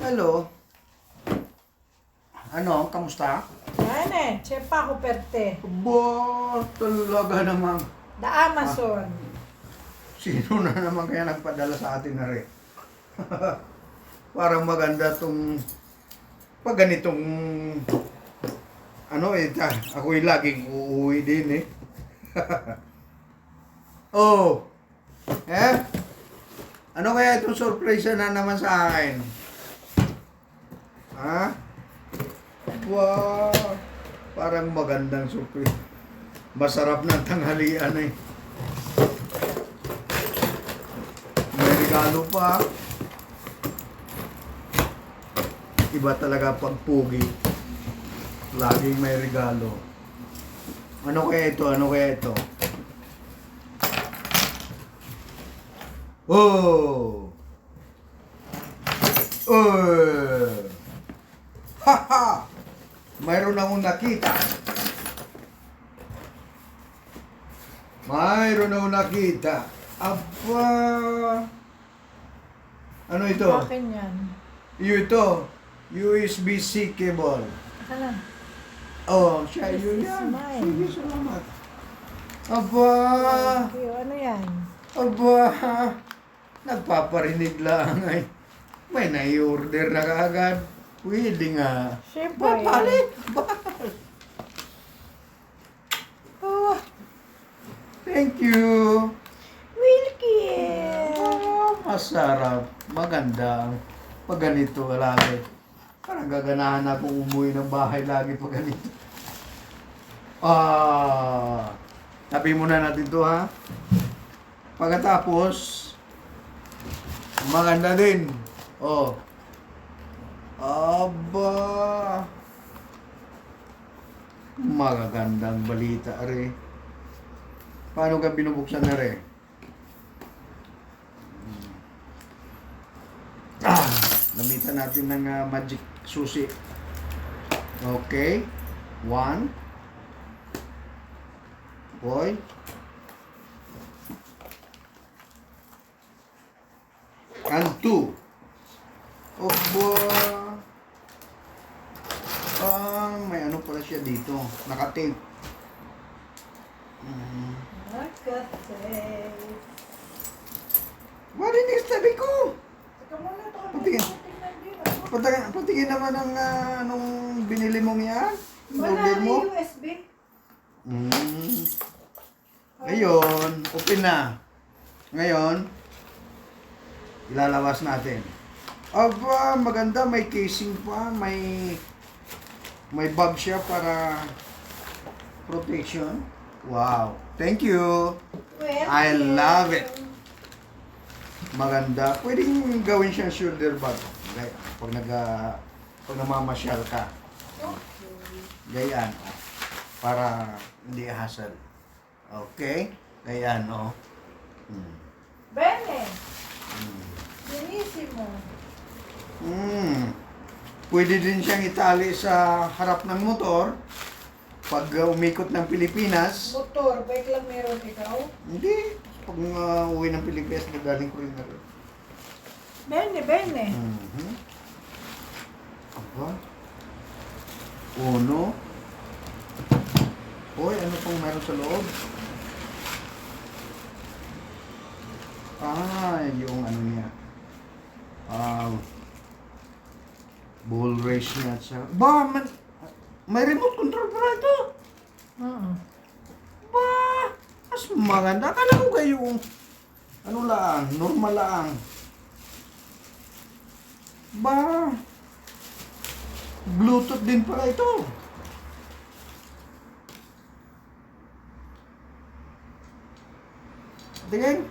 Hello. Ano, kamusta? Tsepa ko perte. Bo, talaga naman. The Amazon. Sino na naman kaya nagpadala sa atin na rin? Parang maganda tong pag ganitong ako'y laging uuwi din eh. Oh, eh? Ano kaya itong surprise na naman sa akin? Ha? Wow! Parang magandang surprise. Masarap ng tanghalian eh. May regalo pa. Iba talaga pag pugi. Laging may regalo. Ano kaya ito? Ano kaya ito? Oh! Oh! Haha! Mayroon akong nakita. Mayroon akong nakita. Aba! Ano ito? Akin yan. Ito. USB-C cable. Hala. Oh, siya This yun is yan. mine. Sige, salamat. Aba! Thank you. Ano yan? Aba! Nagpaparinig lang ay. May nai-order na kaagad. Pwede nga. Siyempre. Balik! Oh, thank you. Wilkie. Oh, masarap. Maganda. Pag ganito lagi. Parang gaganahan akong umuwi ng bahay lagi pag ganito. Tabi muna natin to ha. Pagkatapos, maganda din. Oh. Aba. Magagandang balita re. Paano ka binubuksan na re? Namitan natin ng magic susi. Okay. 1. Boy. And 2. Obo. May ano pala siya dito. Naka-tape. Nakate. Marinig sabi ko. Teka muna to. Patingin. Patingin naman ang anong binili mong yan. Wala Order na mo. USB. Ngayon, open na. Ngayon, ilalabas natin. Aba, maganda. May casing pa. May bag siya para protection. Wow. Thank you. I love it. Maganda. Pwedeng gawin siyang shoulder bag. Pag namamasyal ka. Gayaan. Para hindi hassle. Okay? Gayaan, oh. Bene. Benissimo. Pwede din siyang itali sa harap ng motor. Pag umikot ng Pilipinas. Motor. Bike lang meron ikaw? Hindi. Pag uwi ng Pilipinas, nagaling ko rin na rin. Bene. Aba. Uno. Hoy, ano pong meron sa loob? Yung ano niya. Ball race niya at sa... May remote control pala ito. Ba, mas maganda. Akala ko yung ano lang, normal lang. Ba, Bluetooth din pala ito. Tingin.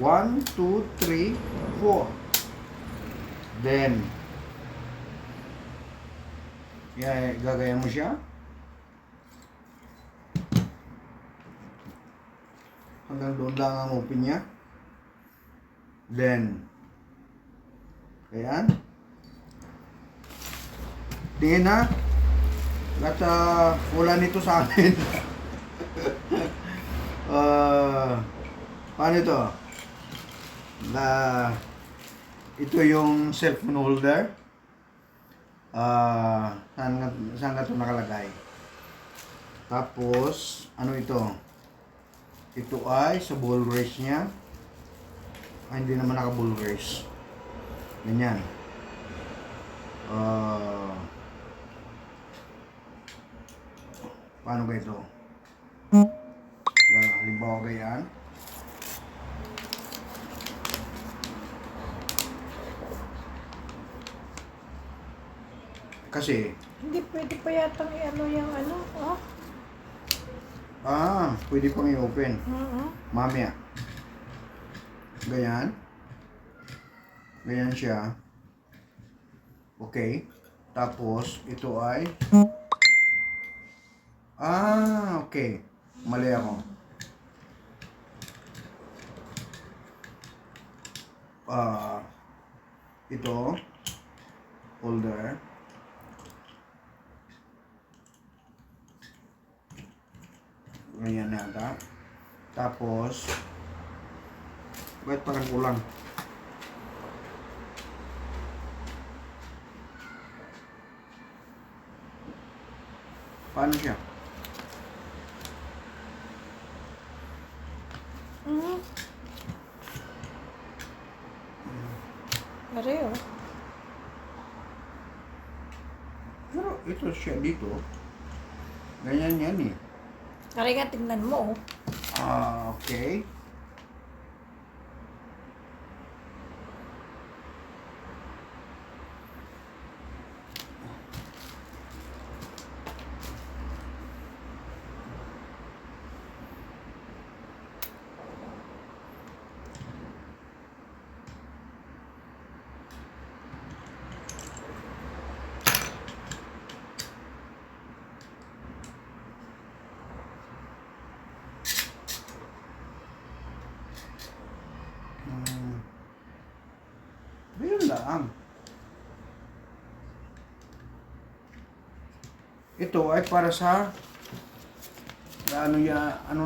1, 2, 3, 4. Then, gagayan mo siya. Hanggang doon lang ang open niya. Then, ayan. Tingin na. At wala nito sa amin. Paano ito? ito yung cellphone holder. Saan nga ito nakalagay? Tapos, ano ito? Ito ay sa ball race niya. Ay, hindi naman naka-ball race. Ganyan. Paano ba ito? Halimbawa ganyan. Kasi, Hindi pwede pa yatang i-ano yung ano, oh. pwede pang i-open. Mamaya. Ganyan. Ganyan siya. Okay. Tapos, ito ay... okay. Mali ako. Ito. Holder. Ganyan nata. Tapos, bakit parang kulang? Paano siya? Pareho. Pero ito siya dito. Ganyan yan eh. Kaya nga, tingnan mo, oh. Okay. Ayun lang. Ito ay para sa ano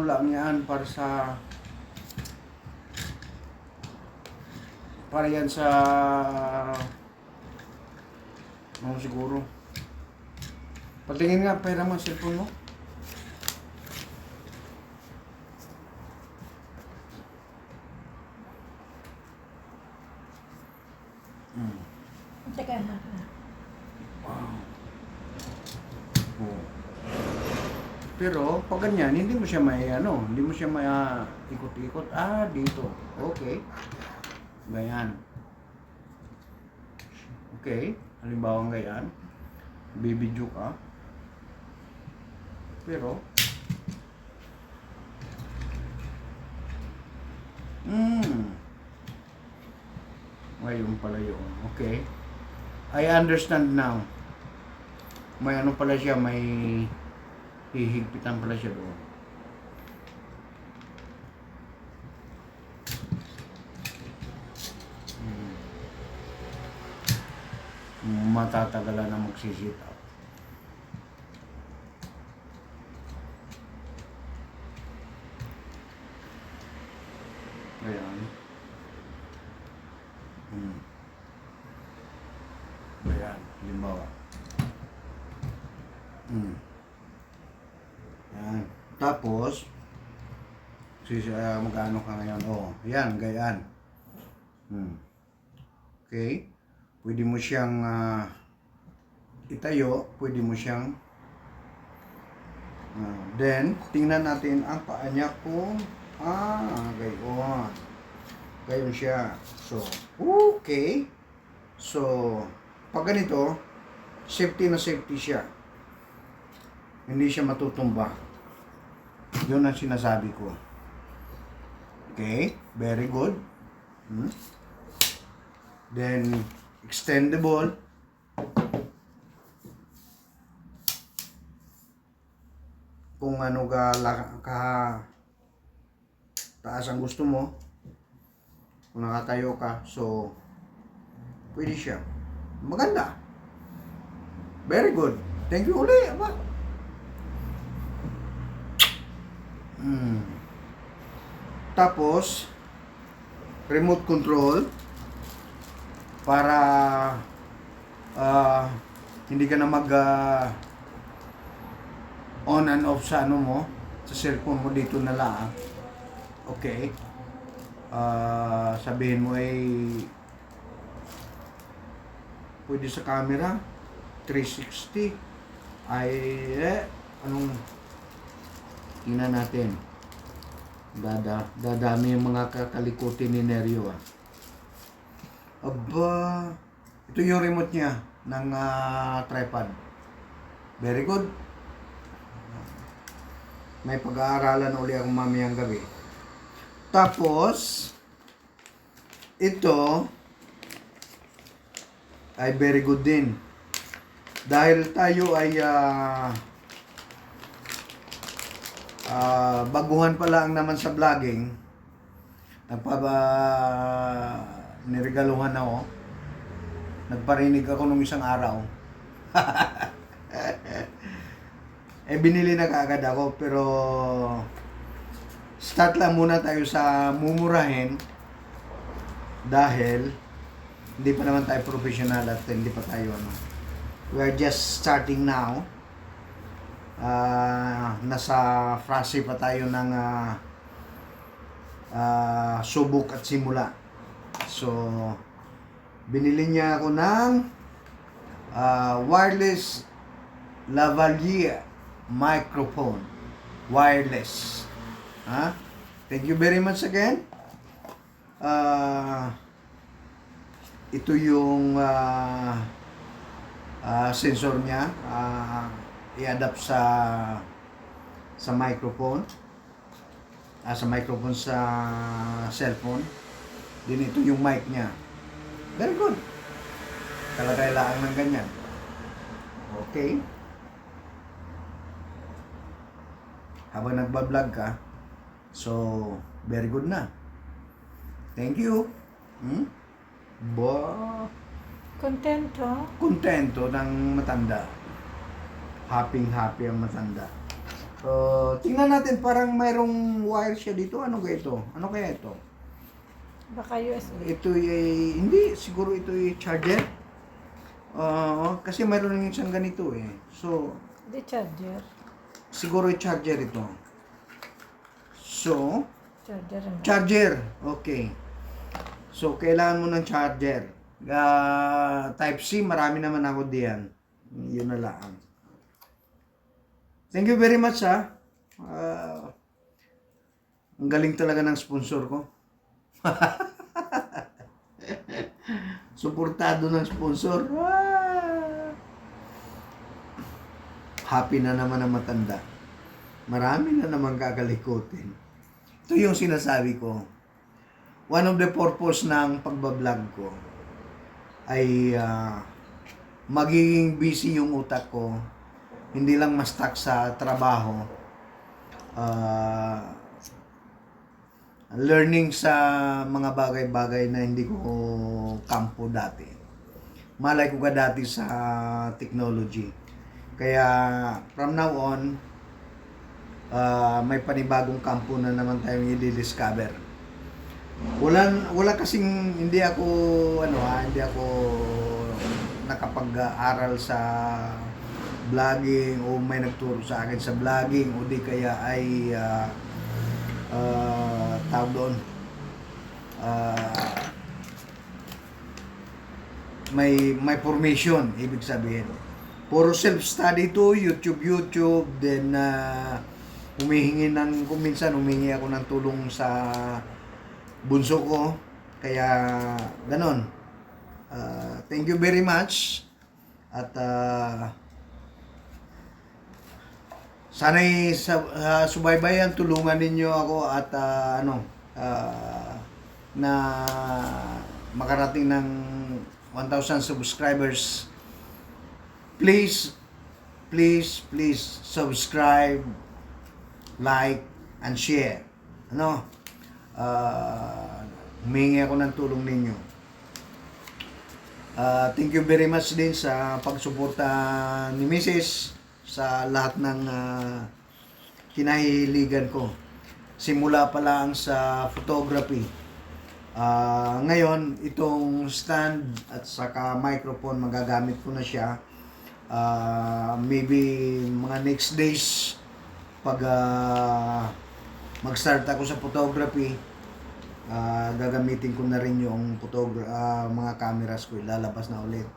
lang yan para yan sa ano siguro. Patingin nga pera mo cellphone mo. Teka na. Wow. Oh. Pero pag ganyan, hindi mo siya hindi mo siya ikot-ikot. Dito. Okay. Ganyan. Okay. Halimbawa ganyan. Bibidyo ka. Pero, ngayon pala yun. Okay. I understand now. May ano pala siya, may hihigpitan pala siya doon. Matatagalan na magsisit up. Ayan. Ayan, halimbawa. Ayan. Tapos, magkano ka ngayon? Ayan, gayaan. Okay. Pwede mo siyang itayo, pwede mo siyang then, tingnan natin ang paa niya kung gayon. Gayon siya. So, okay. So, pag ganito, safety na safety siya. Hindi siya matutumba. Yun ang sinasabi ko. Okay, very good. Then, extendable. Kung ano ka taas ang gusto mo, kung nakatayo ka, so pwede siya. Maganda. Very good. Thank you ulit. Tapos, remote control. para hindi ka na mag on and off sa ano mo, sa cellphone mo dito na lang. Okay. Sabihin mo ay pwede sa camera 360 ay anong tingnan natin. Dadami yung mga kakalikutin ni Neryo Aba, ito yung remote niya ng tripod. Very good. May pag-aaralan uli ako mamayang gabi. Tapos, ito ay very good din. Dahil tayo ay baguhan pa lang naman sa vlogging, niregaluhan ako. Nagparinig ako nung isang araw. Binili na kaagad ako, pero start lang muna tayo sa mumurahin dahil hindi pa naman tayo professional at hindi pa tayo we are just starting now. Nasa frase pa tayo ng subok at simula. So, binili niya ako ng wireless lavalier microphone. Wireless. Thank you very much again. Ito yung sensor niya. I-adapt sa microphone. Sa microphone sa cellphone. Din ito yung mic niya. Very good. Talagay lang ng ganyan. Okay. Habang nagbablog ka, so, very good na. Thank you. Kontento? Kontento ng matanda. Happy ang matanda. So, tingnan natin, parang mayroong wire siya dito. Ano kaya ito? Ano kaya ito? Baka USB. Ito ay, hindi, siguro ito ay charger. Kasi mayroon yung isang ganito eh. So, Di charger. siguro ay charger ito. So, Charger na. charger. Okay. So, kailangan mo ng charger. Type C, marami naman ako diyan. Yun na lang. Thank you very much ang galing talaga ng sponsor ko. Suportado ng sponsor. Happy na naman ang matanda. Marami na naman kakalikutin. Ito yung sinasabi ko. One of the purpose ng pagbablog ko ay magiging busy yung utak ko. Hindi lang ma-stuck sa trabaho. Learning sa mga bagay-bagay na hindi ko kampo dati. Malay ko ka dati sa technology. Kaya from now on, may panibagong kampo na naman tayong i-discover. Wala kasing hindi ako nakapag-aral sa vlogging o may nagturo sa akin sa vlogging o di kaya ay tawag doon may formation, ibig sabihin puro self-study to, YouTube, then humihingi ako ng tulong sa bunso ko, kaya ganon. Thank you very much at sana'y subaybayan, tulungan ninyo ako at na makarating ng 1,000 subscribers. Please subscribe, like, and share. Humingi ako ng tulong ninyo. Thank you very much din sa pagsuporta ni Mrs. sa lahat ng kinahihiligan ko. Simula pa lang sa photography, Ngayon, itong stand at saka microphone, magagamit ko na siya. Maybe mga next days, pag mag-start ako sa photography, gagamitin ko na rin yung mga cameras ko, ilalabas na ulit.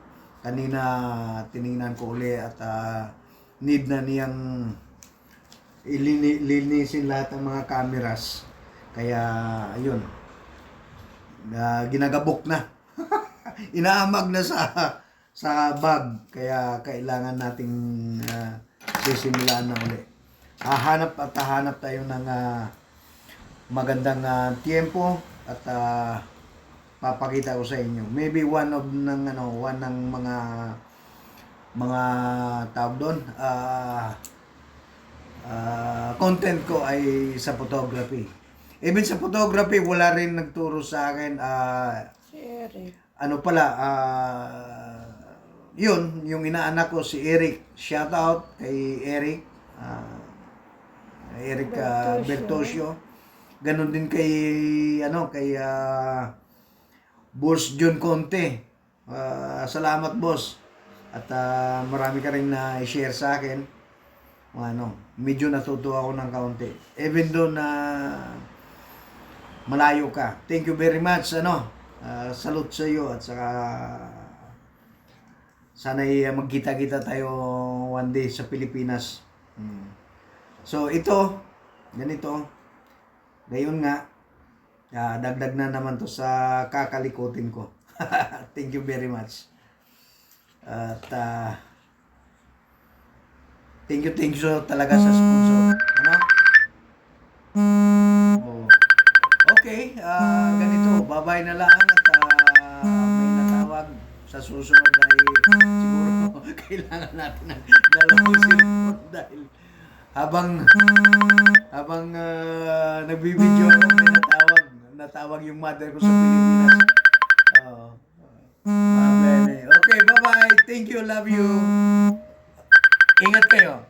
Kanina, tiningnan ko ulit at need na niyang linisin lahat ng mga cameras. Kaya, ayun, ginagabok na. Inaamag na sa bag. Kaya kailangan nating sisimulan na uli. Hahanap tayo ng magandang tiempo at papakita ko sa inyo. Maybe one ng mga tawag doon, content ko ay sa photography. Even sa photography, wala rin nagturo sa akin. Si Eric. Ano pala, yun, yung inaanak ko, si Eric. Shout out kay Eric. Eric Bertosio. Ganon din kay, Boss John Conte. Salamat, boss. At marami ka rin na i-share sa akin. Medyo natutuwa ako ng kaunti. Even though na malayo ka. Thank you very much. Salute sa iyo at saka sana'y magkita-kita tayo one day sa Pilipinas. So ito, ganito. Ngayon nga, dagdag na naman to sa kakalikutin ko. Thank you very much. At thank you talaga sa sponsor. Oh. Okay, ganito, babay na lang at may natawag sa susunod dahil siguro kailangan natin ng dalawang cellphone dahil habang nagbibideo ako, may natawag yung mother ko sa Pilipinas. Okay, bye-bye. Thank you, love you. Ingat kayo.